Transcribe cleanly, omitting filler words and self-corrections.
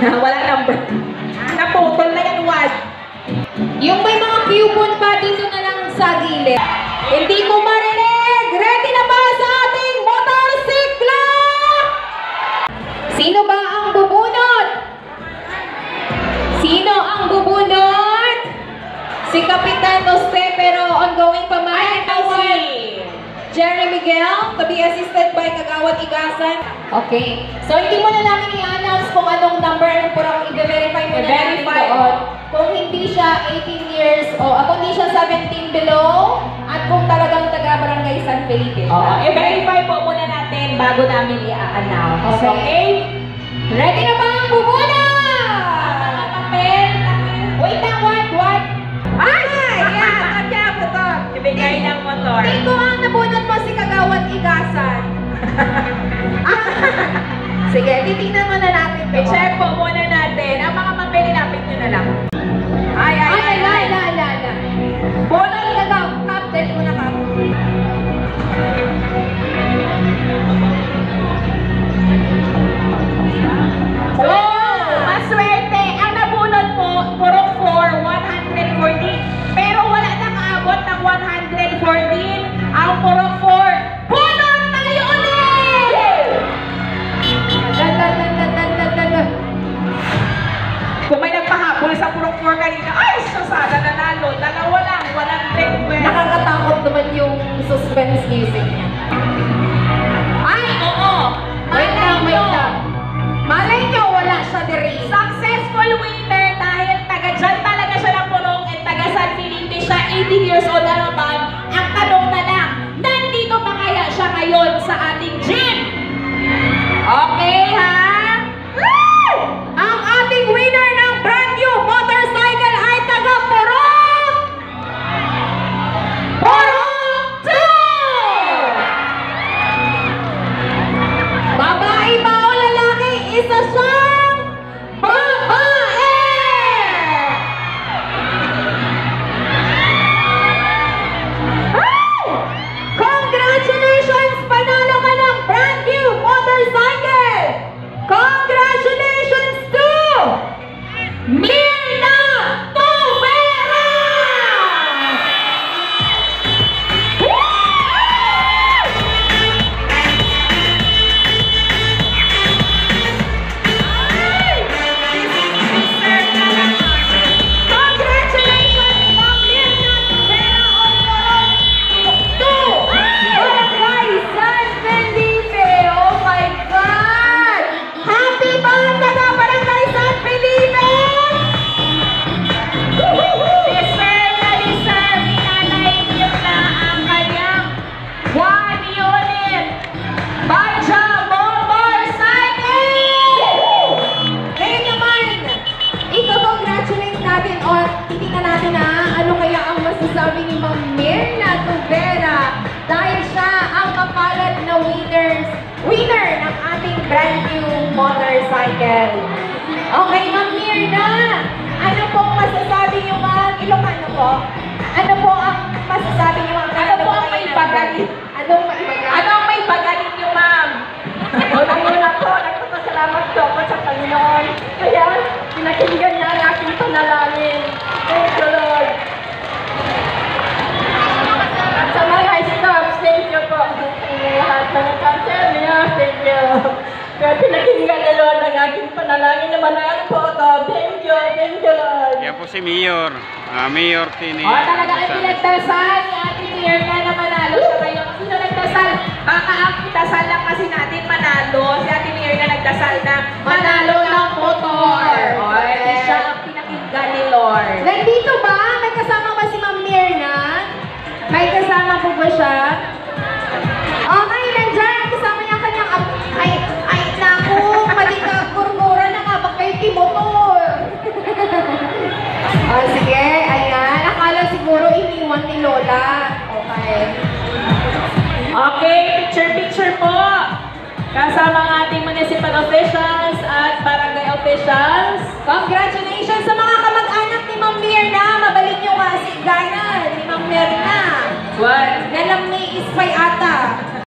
Wala number. Naputol na yan, wad. Yung may mga coupon pa dito na lang sa gilid. Hindi ko marinig! Ready na ba sa ating motorsikla? Sino ba ang bubunot? Sino ang bubunot? Si Kapitan Jose, pero ongoing pa man. Jerry Miguel, to be assisted by Kagawad Igasan. Okay. So, hindi mo na namin i-announce kung anong number, parang i-verify mo na namin doon. Kung hindi siya 18 years o kung hindi siya 17 below, at kung talagang taga-barangay San Felipe. Oo, i-verify po muna natin bago namin i-announce. Okay. Ready na ba ang bubuna? Mga papel. Wait na, what? Ay! Yan! Kaya po to. Ibigay ng motor. Hindi ko ang nabunot mo si Kagawad Igasan. Sige, titignan mo na natin. I-check po muna natin. Ang mga papel, ilapit nyo na lang. Ay. Bola ilagaw. Captain mo na, Captain. So, maswerte. Ang nabunot po, purok 4, 140. Pero wala nang aabot ng 114. Ang purok 4, bunot tayo ulit! Kung may nagpahabol sa purok 4 kanina, ay, sasada nanalo. Dalawa lang, 112. Nakakatakot naman yung suspense music niya. Ay, oo. Wait lang. Malay nyo, wala siya diri. Successful winner dahil taga dyan talaga siya ng purok at taga San Felipe siya, 18 years old na naman. Ang tanong na lang, nandito pa kaya siya ngayon sa ating gym? Okay, ha? Woo! Ang ating winner ng brand new motorcycle ay taga Purok! Purok 2! Babae ba o lalaki? Isa siyang babae! Ay! Congratulations! Panalo ka ng brand new motorcycle! Congratulations to Mirna Tubera! Congratulations, Ma'am Mirna Tubera of Purok 2! Barangay San Felipe! Oh my God! Happy birthday, Barangay San Felipe! Deserve na deserve ni Nanay Mirna ang kanyang 1 unit Baja motorcycle! Ngayon naman, iko-congratulate natin o titignan natin na ano kaya ang masasabi ni Ma'am Mirna Tubera dahil siya ang mapalad na winner ng ating brand new motorcycle. Okay, Ma'am Mirna, ano pong masasabi niyo, Ma'am? Ilocano po? Ano po ang masasabi niyo, Ma'am? Ano po ang may pagalit? Anong maibagat? Ano ang may pagalit niyo, ma'am? Una po, nagpapasalamat po ako sa Panginoon. Kaya, pinakinggan niya ang aking panalangin. Thank you, Lord. At sa mga staffs, thank you po. Sa lahat ng cancer niya, thank you. Kaya pinakinggan ni Lord ang aking panalangin na manalo po ito. Thank you, Lord. Yan po si Mayor. Mayor Tini. Talaga ay pinagdasal ni Ate Mirna na manalo siya ngayon. Sino nagdasal? Baka ang dasal lang kasi natin manalo. Si Ate Mirna nagdasal na manalo ng motor. Okay. Siya ang pinakinggan ni Lord. Nandito ba? May kasama ba si Ma'am Mirna? May kasama po ba siya? Okay, nandiyan. Kasama niya ang kanyang ay, naku, mali ka, kurkura na nga, baka yung timotor. Sige, ayan. Akala siguro iniwan ni Lola. Okay. Okay, picture po. Kasama ang ating municipal officials at barangay officials. Congratulations sa mga kamag-anak ni Ma'am Mirna. Mabalik yung kasiganan ni Ma'am Mirna. What? Nalamig